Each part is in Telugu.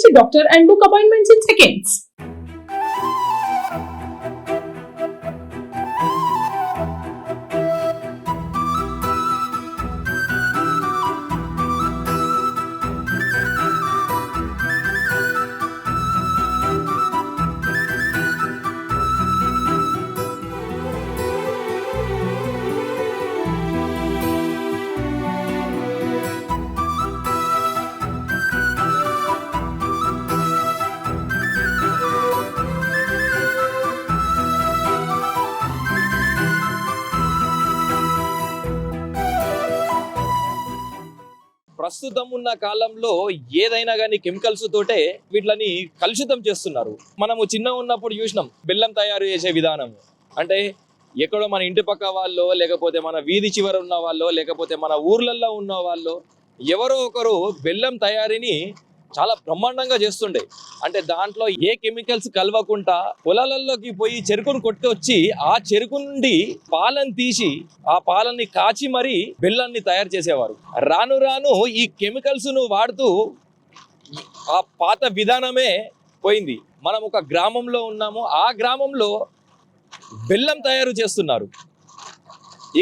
the doctor and book appointments in seconds. ప్రస్తుతం ఉన్న కాలంలో ఏదైనా కానీ కెమికల్స్ తోటే వీటిని కలుషితం చేస్తున్నారు. మనము చిన్న ఉన్నప్పుడు చూసినాం బెల్లం తయారు చేసే విధానం. అంటే ఎక్కడో మన ఇంటి పక్క వాళ్ళు, లేకపోతే మన వీధి చివర ఉన్న వాళ్ళు, లేకపోతే మన ఊర్లలో ఉన్న వాళ్ళు ఎవరో ఒకరు బెల్లం తయారీని చాలా బ్రహ్మాండంగా చేస్తుండే. అంటే దాంట్లో ఏ కెమికల్స్ కలవకుండా పొలాలలోకి పోయి చెరుకును కొట్టి వచ్చి ఆ చెరుకు నుండి పాలను తీసి ఆ పాలని కాచి మరీ బెల్లాన్ని తయారు చేసేవారు. రాను రాను ఈ కెమికల్స్ ను వాడుతూ ఆ పాత విధానమే పోయింది. మనం ఒక గ్రామంలో ఉన్నాము, ఆ గ్రామంలో బెల్లం తయారు చేస్తున్నారు.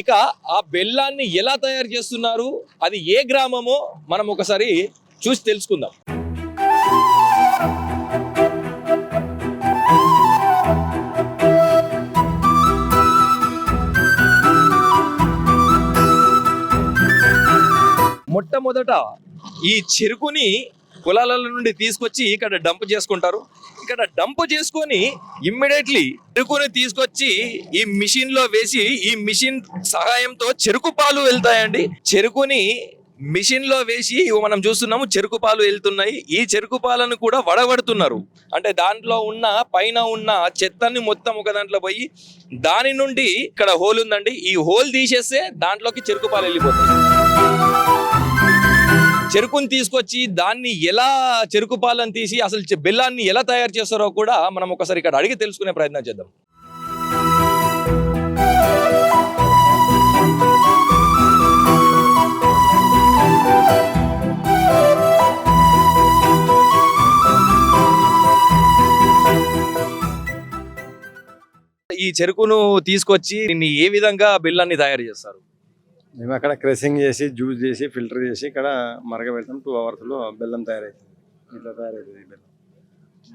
ఇక ఆ బెల్లాన్ని ఎలా తయారు చేస్తున్నారు, అది ఏ గ్రామమో మనం ఒకసారి చూసి తెలుసుకుందాం. మొట్టమొదట ఈ చెరుకుని పొలాల నుండి తీసుకొచ్చి ఇక్కడ డంప్ చేసుకుంటారు. ఇక్కడ డంప్ చేసుకొని ఇమ్మీడియట్లీ చెరుకుని తీసుకొచ్చి ఈ మిషన్ లో వేసి, ఈ మిషన్ సహాయంతో చెరుకు పాలు వెళ్తాయండి. చెరుకుని మిషన్ లో వేసి మనం చూస్తున్నాము చెరుకు పాలు వెళ్తున్నాయి. ఈ చెరుకు పాలను కూడా వడగడుతున్నారు. అంటే దాంట్లో ఉన్న పైన ఉన్న చెత్తని మొత్తం ఒక దాంట్లో పోయి దాని నుండి ఇక్కడ హోల్ ఉందండి, ఈ హోల్ తీసేస్తే దాంట్లోకి చెరుకు పాలు వెళ్ళిపోతాయి. చెరుకుని తీసుకొచ్చి దాన్ని ఎలా చెరుకు పాలను తీసి అసలు బెల్లాన్ని ఎలా తయారు చేస్తారో కూడా మనం ఒకసారి ఇక్కడ అడిగి తెలుసుకునే ప్రయత్నం చేద్దాం. ఈ చెరుకును తీసుకొచ్చి దీన్ని ఏ విధంగా బెల్లాన్ని తయారు చేస్తారు? మేము అక్కడ క్రషింగ్ చేసి జ్యూస్ చేసి ఫిల్టర్ చేసి ఇక్కడ మరగబెడతాం. 2 hours లో బెల్లం తయారవుతుంది. ఇట్లా తయారవుతుంది బెల్లం.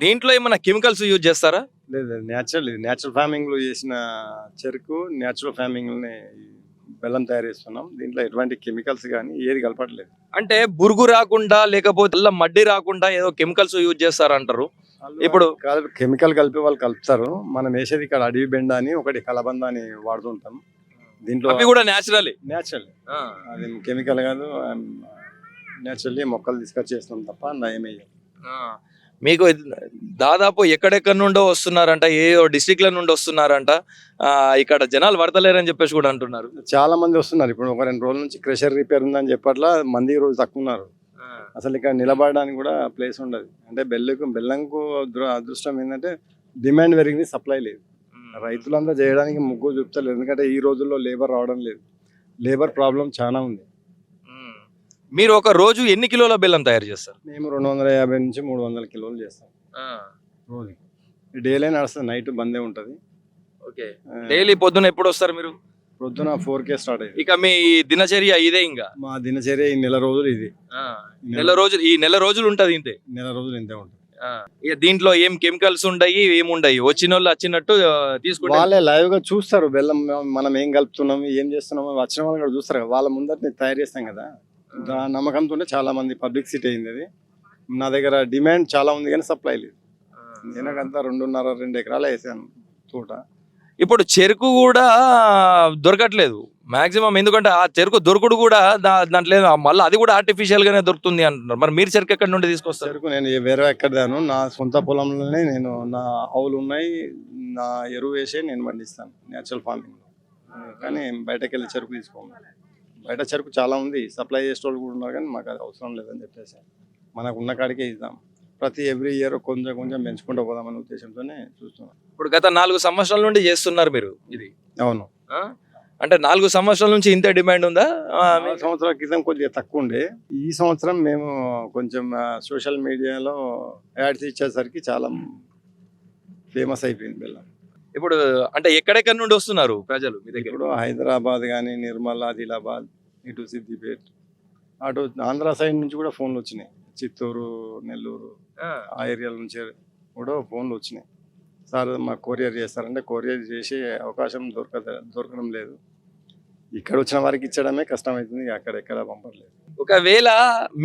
దీంట్లో ఏమైనా కెమికల్స్ యూజ్ చేస్తారా? లేదు, న్యాచురల్ ఫార్మింగ్ లో చేసిన చెరుకు, న్యాచురల్ ఫార్మింగ్ బెల్లం తయారు చేస్తున్నాం. దీంట్లో ఎటువంటి కెమికల్స్ కానీ ఏది కలపట్లేదు. అంటే బురుగు రాకుండా, లేకపోతే మడ్డి రాకుండా ఏదో కెమికల్స్ యూజ్ చేస్తారంటారు. ఇప్పుడు కెమికల్ కలిపి వాళ్ళు కలుపుతారు. మనం వేసేది ఇక్కడ అడవి బెండ అని ఒకటి కలబంద అని వాడుతుంటాం. దీంట్లో అవి కూడా న్యాచురల్ అది కెమికల్ కాదు, న్యాచురల్లీ మొక్కలు తీసుకొచ్చి చేస్తాం తప్ప నయమే. మీకు దాదాపు ఎక్కడెక్కడ నుండో వస్తున్నారంట, ఏ డిస్ట్రిక్ట్ల నుండి వస్తున్నారంట, ఇక్కడ జనాలు పడతలేరని చెప్పేసి కూడా అంటున్నారు. చాలా మంది వస్తున్నారు. ఇప్పుడు ఒక 2 రోజుల నుంచి క్రెషర్ రిపేర్ ఉందని చెప్పట్లా మంది రోజు తక్కువ ఉన్నారు. అసలు ఇక్కడ నిలబడడానికి కూడా ప్లేస్ ఉండదు. అంటే బెల్లంకు అదృష్టం ఏంటంటే డిమాండ్ పెరిగింది, సప్లై లేదు. రైతులంతా చేయడానికి ముగ్గు చూపుతలేదు. ఎందుకంటే ఈ రోజుల్లో లేబర్ రావడం లేదు. లేబర్ ప్రాబ్లం చాలా ఉంది. మీరు ఒక రోజు ఎన్ని కిలోల బెల్లం తయారు చేస్తారు? మేము 250 నుంచి 300 కిలోలు చేస్తాం రోజు. డైలీ నడుస్తుంది, నైట్ బందే ఉంటుంది. డైలీ పొద్దున ఎప్పుడు వస్తారు మీరు? పొద్దున 4 స్టార్ట్ అయ్యింది. ఇక మీ దినచర్య ఇదే? ఇంకా మా దినచర్య ఈ నెల రోజులు ఇది. నెల రోజులు ఉంటది ఇంతే. నెల రోజులు ఇంతే ఉంటుంది. ఇక దీంట్లో ఏం కెమికల్స్ ఉండయి, ఏముండయి. వచ్చిన వాళ్ళు వచ్చినట్టు తీసుకుంటే వాళ్ళే లైవ్ గా చూస్తారు బెల్లం మనం ఏం కలుపుతున్నాము, ఏం చేస్తున్నాము. వచ్చిన వాళ్ళు కూడా చూస్తారు. వాళ్ళ ముందర తయారు చేస్తాం కదా, నమ్మకంతో చాలా మంది పబ్లిసిటీ అయింది. అది నా దగ్గర డిమాండ్ చాలా ఉంది కానీ సప్లై లేదు. నేనకంతా 2.5-2 ఎకరాలు వేసాను తోట. ఇప్పుడు చెరుకు కూడా దొరకట్లేదు మాక్సిమం. ఎందుకంటే ఆ చెరుకు దొరకడు కూడా దాంట్లో మళ్ళీ అది కూడా ఆర్టిఫిషియల్ గానే దొరుకుతుంది అంటున్నారు. మరి మీరు చెరుకు ఎక్కడి నుండి తీసుకొస్తారు? చెరుకు నేను వేరే ఎక్కడదాను, నా సొంత పొలంలోనే నేను నా ఆవులు ఉన్నాయి, నా ఎరువు వేసే నేను పండిస్తాను న్యాచురల్ ఫార్మింగ్. కానీ బయటకు వెళ్ళి చెరుకు తీసుకోము. బయట చెరుకు చాలా ఉంది, సప్లై చేసే వాళ్ళు కూడా ఉన్నారు. కానీ మాకు అది అవసరం లేదని చెప్పేసి మనకు ఉన్న కాడికే ఇద్దాం. ప్రతి ఎవ్రీ ఇయర్ కొంచెం కొంచెం పెంచుకుంటూ పోదామనే ఉద్దేశంతోనే చూస్తున్నాం. ఇప్పుడు గత 4 సంవత్సరాల నుండి చేస్తున్నారు మీరు ఇది? అవును. అంటే 4 సంవత్సరాల నుంచి ఇంత డిమాండ్ ఉందా 4 సంవత్సరాల క్రితం కొద్దిగా తక్కువ ఉండే. ఈ సంవత్సరం మేము కొంచెం సోషల్ మీడియాలో యాడ్స్ ఇచ్చేసరికి చాలా ఫేమస్ అయిపోయింది బెల్లం. ఇప్పుడు అంటే ఎక్కడెక్కడ నుండి వస్తున్నారు ప్రజలు మీ దగ్గర? ఇప్పుడు హైదరాబాద్ కానీ, నిర్మల్, ఆదిలాబాద్, ఇటు సిద్దిపేట, అటు ఆంధ్ర సైడ్ నుంచి కూడా ఫోన్లు వచ్చినాయి. చిత్తూరు, నెల్లూరు ఆ ఏరియాల నుంచి కూడా ఫోన్లు వచ్చినాయి. సార్ మాకు కొరియర్ చేస్తారంటే కొరియర్ చేసే అవకాశం దొరకడం లేదు. ఇక్కడ వచ్చిన వారికి ఇచ్చడమే కష్టమవుతుంది, అక్కడెక్కడ పంపట్లేదు. ఒకవేళ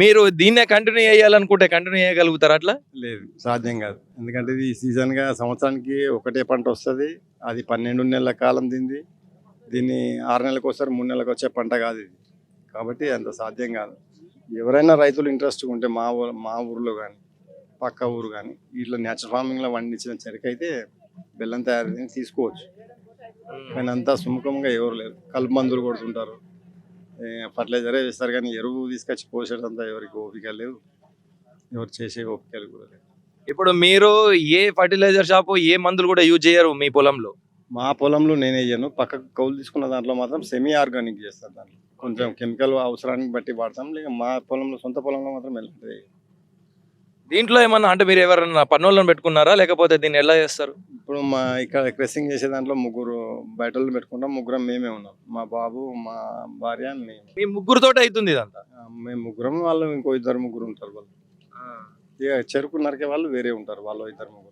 మీరు దీన్నే కంటిన్యూ చేయాలనుకుంటే కంటిన్యూ చేయగలుగుతారు అట్లా? లేదు, సాధ్యం కాదు. ఎందుకంటే ఇది సీజన్గా సంవత్సరానికి ఒకటే పంట వస్తుంది. అది 12 నెలల కాలం దీన్ని 6 నెలలకు వస్తారు, 3 నెలలకు వచ్చే పంట కాదు ఇది. కాబట్టి అంత సాధ్యం కాదు. ఎవరైనా రైతులు ఇంట్రెస్ట్ ఉంటే మా ఊర్లో కానీ పక్క ఊరు కానీ ఇట్లా న్యాచురల్ ఫార్మింగ్లో పండించిన చెరుకు అయితే బెల్లం తయారు చేసి తీసుకోవచ్చు. కానీ అంతా సుముఖంగా ఎవరు లేరు. కలుపు మందులు కొడుతుంటారు, ఫర్టిలైజరే వేస్తారు, కానీ ఎరువు తీసుకొచ్చి పోసేటంతా ఎవరికి ఓపిక లేవు, ఎవరు చేసే ఓపికలు కూడా లేవు. ఇప్పుడు మీరు ఏ ఫర్టిలైజర్ షాపు ఏ మందులు కూడా యూజ్ చేయరు మీ పొలంలో? మా పొలంలో నేనే వేయను. పక్కకు కౌలు తీసుకున్న దాంట్లో మాత్రం సెమీ ఆర్గానిక్ చేస్తాను. దాంట్లో కొంచెం కెమికల్ అవసరానికి బట్టి వాడతాం. లేక మా పొలంలో సొంత పొలంలో మాత్రం వెళ్ళలేదు. దీంట్లో ఏమన్నా అంటే మీరు ఎవరన్నా పన్నులను పెట్టుకున్నారా లేకపోతే దీన్ని ఎలా చేస్తారు? ఇప్పుడు మా ఇక్కడ క్రెసింగ్ చేసే దాంట్లో 3 బయటలు పెట్టుకుంటాం. 3 మేమే ఉన్నాం, మా బాబు, మా భార్య, మేము. మీ ముగ్గురుతోటి అవుతుంది ఇదంతా? మేము 3, వాళ్ళు ఇంకో 2-3 ఉంటారు. వాళ్ళు ఇక చెరుకు నరికే వాళ్ళు వేరే ఉంటారు, వాళ్ళు 2-3.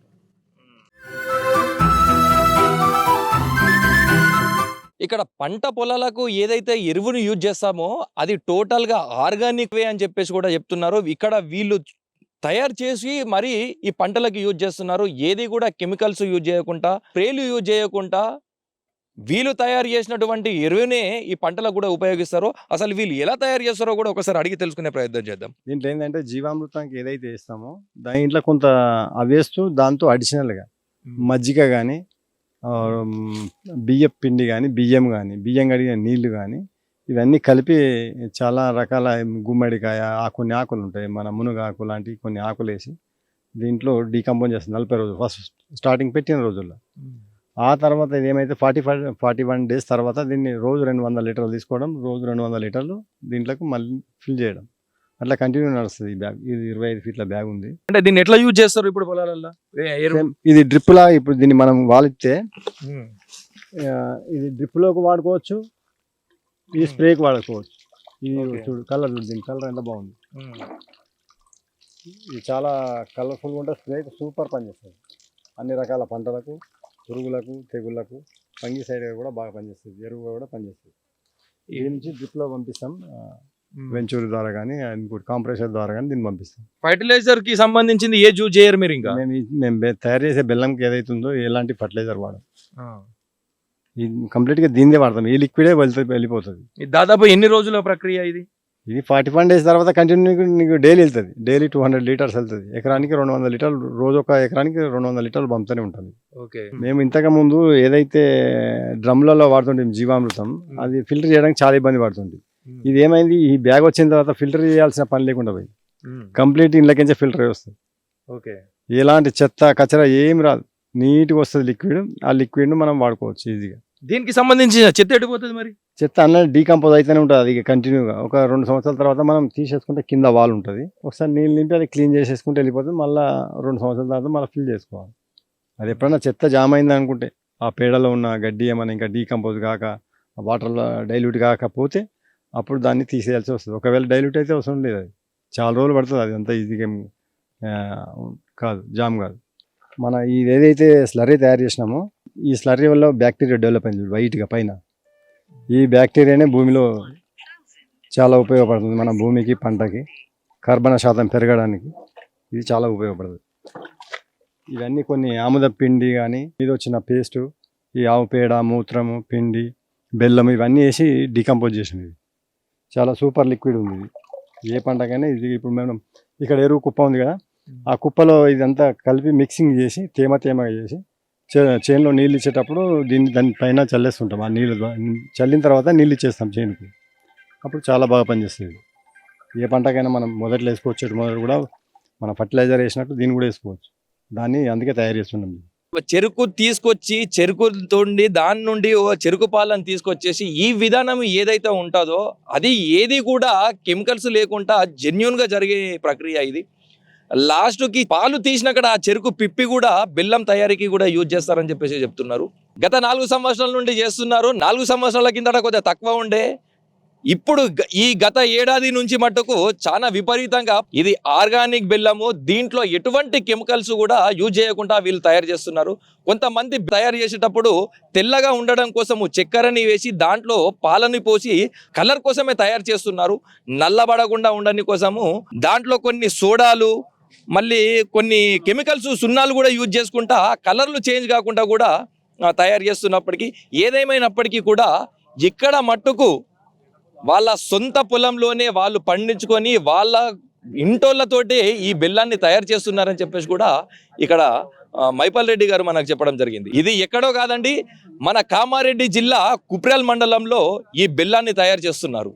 ఇక్కడ పంట పొలాలకు ఏదైతే ఎరువును యూజ్ చేస్తామో అది టోటల్ గా ఆర్గానిక్ వే అని చెప్పేసి కూడా చెప్తున్నారు. ఇక్కడ వీళ్ళు తయారు చేసి మరి ఈ పంటలకు యూజ్ చేస్తున్నారు. ఏది కూడా కెమికల్స్ యూజ్ చేయకుండా, స్ప్రేలు యూజ్ చేయకుండా వీళ్ళు తయారు చేసినటువంటి ఎరువునే ఈ పంటలకు కూడా ఉపయోగిస్తారు. అసలు వీళ్ళు ఎలా తయారు చేస్తారో కూడా ఒకసారి అడిగి తెలుసుకునే ప్రయత్నం చేద్దాం. దీంట్లో ఏంటంటే జీవామృతానికి ఏదైతే వేస్తామో దాంట్లో కొంత అవేస్తూ దాంతో అడిషనల్గా మజ్జిగ కానీ, బియ్యం పిండి కానీ, బియ్యం కడిగిన నీళ్లు కానీ, ఇవన్నీ కలిపి చాలా రకాల గుమ్మడికాయ కొన్ని ఆకులు ఉంటాయి, మన మునగాకు లాంటి కొన్ని ఆకులు వేసి దీంట్లో డీకంపోజ్ చేస్తుంది 40 రోజులు ఫస్ట్ స్టార్టింగ్ పెట్టిన రోజుల్లో. ఆ తర్వాత ఇది ఏమైతే 41 డేస్ తర్వాత దీన్ని రోజు 200 లీటర్లు తీసుకోవడం, రోజు 200 లీటర్లు దీంట్లోకి మళ్ళీ ఫిల్ చేయడం, అట్లా కంటిన్యూ నడుస్తుంది. ఈ బ్యాగ్ ఇది 25 ఫీట్ల బ్యాగ్ ఉంది. అంటే దీన్ని ఎట్లా యూజ్ చేస్తారు ఇప్పుడు పొలాలలో? ఇది డ్రిప్ లా. ఇప్పుడు దీన్ని మనం వాలిస్తే ఇది డ్రిప్ లోకి వాడుకోవచ్చు, ఇది స్ప్రేకి వాడుకోవచ్చు. ఇది చూడు కలర్, చూడు దీని కలర్ ఎంత బాగుంది. ఇది చాలా కలర్ఫుల్గా ఉంటుంది. స్ప్రే సూపర్ పనిచేస్తుంది అన్ని రకాల పంటలకు, పురుగులకు, తెగుళ్ళకు, ఫంగిసైడ్ కూడా బాగా పనిచేస్తుంది, ఎరువు కూడా పనిచేస్తుంది. ఈ నుంచి డ్రిప్లో పంపిస్తాం, వెంచూర్ ద్వారా కానీ ఇంకోటి కాంప్రెసర్ ద్వారా కానీ దీన్ని పంపిస్తాం. ఫర్టిలైజర్ కి సంబంధించింది ఏ యూజ్ చేయరు మీరు? ఇంకా మేము తయారు చేసే బెల్లంకి ఏదైతుందో ఎలాంటి ఫర్టిలైజర్ వాడడం, కంప్లీట్గా దీన్నే వాడతాం. ఈ లిక్విడే వెళ్ళిపోతుంది. దాదాపు ఎన్ని రోజుల ప్రక్రియ ఇది? ఇది 41 డేస్ తర్వాత కంటిన్యూ నీకు డైలీ వెళ్తుంది. డైలీ 200 లీటర్స్ వెళ్తుంది. ఎకరానికి 200 లీటర్లు, రోజు ఒక ఎకరానికి 200 లీటర్లు పంపుతూనే ఉంటుంది. ఓకే. మేము ఇంతకు ముందు ఏదైతే డ్రమ్లలో వాడుతుంటే జీవామృతం, అది ఫిల్టర్ చేయడానికి చాలా ఇబ్బంది పడుతుంది. ఇది ఏమైంది, ఈ బ్యాగ్ వచ్చిన తర్వాత ఫిల్టర్ చేయాల్సిన పని లేకుండా పోయి కంప్లీట్ ఇంట్లోకించే ఫిల్టర్ వస్తుంది. ఓకే. ఎలాంటి చెత్త కచరా ఏం రాదు, నీట్గా వస్తుంది లిక్విడ్. ఆ లిక్విడ్ను మనం వాడుకోవచ్చు ఈజీగా. దీనికి సంబంధించిన చెత్త ఎడిపోతుంది మరి? చెత్త అన్నది డీకంపోజ్ అయితేనే ఉంటుంది. అది కంటిన్యూగా ఒక 2 సంవత్సరాల తర్వాత మనం తీసేసుకుంటే కింద వాల్ ఉంటుంది, ఒకసారి నీళ్ళు నింపి అది క్లీన్ చేసేసుకుంటే వెళ్ళిపోతుంది. మళ్ళీ 2 సంవత్సరాల తర్వాత మళ్ళీ ఫిల్ చేసుకోవాలి. అది ఎప్పుడైనా చెత్త జామ్ అయింది అనుకుంటే, ఆ పేడలో ఉన్న గడ్డి ఏమైనా ఇంకా డీకంపోజ్ కాక, వాటర్లో డైల్యూట్ కాకపోతే అప్పుడు దాన్ని తీసేయాల్సి వస్తుంది. ఒకవేళ డైల్యూట్ అయితే అవసరం లేదు, అది చాలా రోజులు పడుతుంది. అది అంతా ఈజీగా కాదు, జామ్ కాదు. మన ఇది ఏదైతే స్లర్రీ తయారు చేసినామో, ఈ స్లర్రీ వల్ల బ్యాక్టీరియా డెవలప్ అయింది వైట్గా పైన. ఈ బ్యాక్టీరియానే భూమిలో చాలా ఉపయోగపడుతుంది. మన భూమికి, పంటకి కార్బన్ శాతం పెరగడానికి ఇది చాలా ఉపయోగపడుతుంది. ఇవన్నీ కొన్ని ఆముద పిండి కానీ, ఇది వచ్చిన పేస్టు, ఈ ఆవు పేడ, మూత్రము, పిండి, బెల్లం ఇవన్నీ వేసి డీకంపోజ్ చేసినవి. చాలా సూపర్ లిక్విడ్ ఉంది ఇది. ఏ పంటకైనా ఇది. ఇప్పుడు మనం ఇక్కడ ఎరువు కుప్ప ఉంది కదా, ఆ కుప్పలో ఇదంతా కలిపి మిక్సింగ్ చేసి తేమగా చేసి చేనులో నీళ్ళు ఇచ్చేటప్పుడు దాని పైన చల్లేస్తుంటాం. ఆ నీళ్ళు చల్లిన తర్వాత నీళ్ళు ఇచ్చేస్తాం చేనుకు. అప్పుడు చాలా బాగా పనిచేస్తుంది. ఏ పంటకైనా మనం మొదట్లో వేసుకోవచ్చు, మొదలు కూడా మనం ఫర్టిలైజర్ వేసినట్టు దీన్ని కూడా వేసుకోవచ్చు. దాన్ని అందుకే తయారు చేస్తున్నాం. చెరుకు తీసుకొచ్చి చెరుకుతోండి దాని నుండి ఓ చెరుకు పాలను తీసుకొచ్చేసి ఈ విధానం ఏదైతే ఉంటుందో అది ఏది కూడా కెమికల్స్ లేకుండా జెన్యున్ గా జరిగే ప్రక్రియ ఇది. లాస్ట్కి పాలు తీసినక్కడ ఆ చెరుకు పిప్పి కూడా బెల్లం తయారీకి కూడా యూజ్ చేస్తారని చెప్పేసి చెప్తున్నారు. గత 4 సంవత్సరాల నుండి చేస్తున్నారు. 4 సంవత్సరాల కిందట కొద్దిగా తక్కువ ఉండే, ఇప్పుడు ఈ గత ఏడాది నుంచి మట్టుకు చాలా విపరీతంగా ఇది ఆర్గానిక్ బెల్లము. దీంట్లో ఎటువంటి కెమికల్స్ కూడా యూజ్ చేయకుండా వీళ్ళు తయారు చేస్తున్నారు. కొంతమంది తయారు చేసేటప్పుడు తెల్లగా ఉండడం కోసము చక్కెరని వేసి దాంట్లో పాలని పోసి కలర్ కోసమే తయారు చేస్తున్నారు. నల్లబడకుండా ఉండని కోసము దాంట్లో కొన్ని సోడాలు మళ్ళీ కొన్ని కెమికల్స్ సున్నాలు కూడా యూజ్ చేసుకుంటా కలర్లు చేంజ్ కాకుండా కూడా తయారు చేస్తున్నప్పటికీ ఏదేమైనప్పటికీ కూడా ఇక్కడ మట్టుకు వాళ్ళ సొంత పొలంలోనే వాళ్ళు పండించుకొని వాళ్ళ ఇంటోళ్ళతోటే ఈ బెల్లాన్ని తయారు చేస్తున్నారని చెప్పేసి కూడా ఇక్కడ మైపాల్ రెడ్డి గారు మనకు చెప్పడం జరిగింది. ఇది ఎక్కడో కాదండి, మన కామారెడ్డి జిల్లా కుప్రేల్ మండలంలో ఈ బెల్లాన్ని తయారు చేస్తున్నారు.